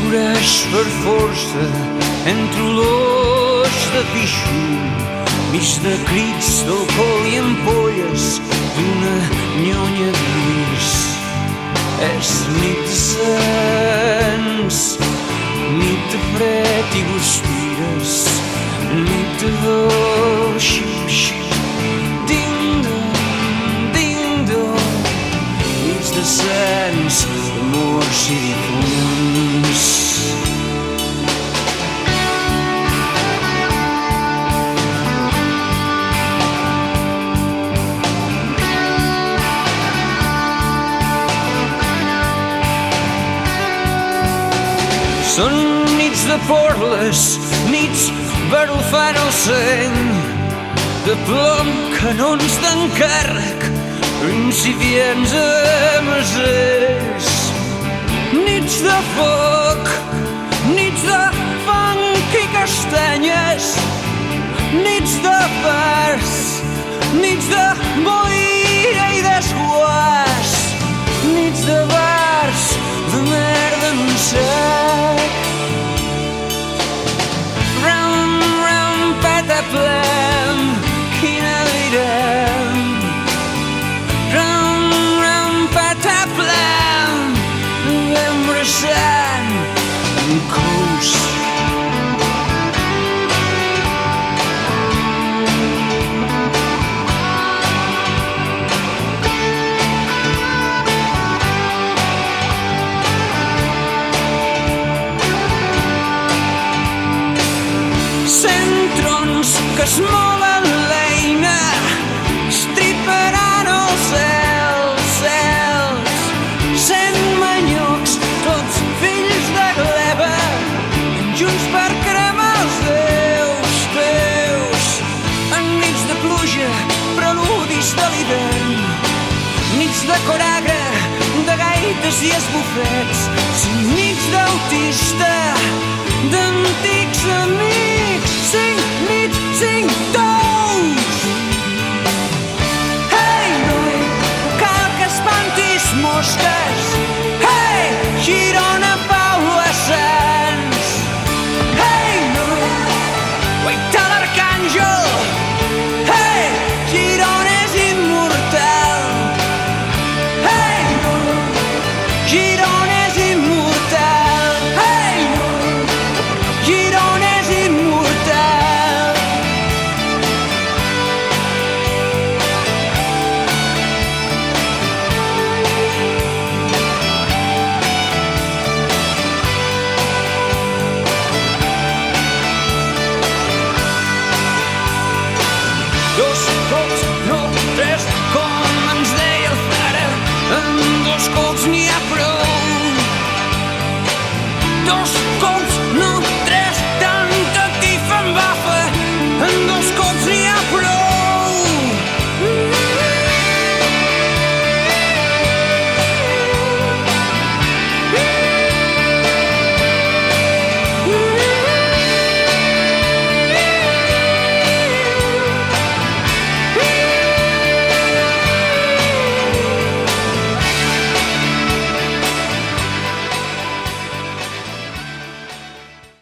Correix per força entre olors de pixo, mig de crits d'alcohol i ampolles d'una nyonya gris. És nit de sants, nit de fred i guspires, nit de dol, xip-xip, ding-dong, ding-dong, nits de sants, d'amors i difunts. Són nits de porles, nits barrufant el seny, de plom, canons d'encàrrec, incipients a masers. Nits de foc, nits de fang i castanyes, nits de fars, nits de boira i desguàs, nits de bars de merda en sec. Round, round, pataplem, quina direm. Round, round, pataplem, novembre sant, en cous. Que es mouen l'eina, estriparan els cels. 100 manyocs, tots fills de gleba, junts per cremar els teus. En nits de pluja, preludis de l'hivern, nits de coragre, de gaites i esbufets, nits d'autista, d'antics amics, 5 nits, 5 tous. Hey, noi, cal que espantis mosques. Hey, Girona, Paula Sans. Hey, noi, guaita l'arcàngel. Hey, Girona és immortal. Hey, noi, Girona és immortal. Hey, noi, Girona és immortal. Dos cops, no tres, com ens deia el frare, amb 2 cops n'hi ha prou. 2 cops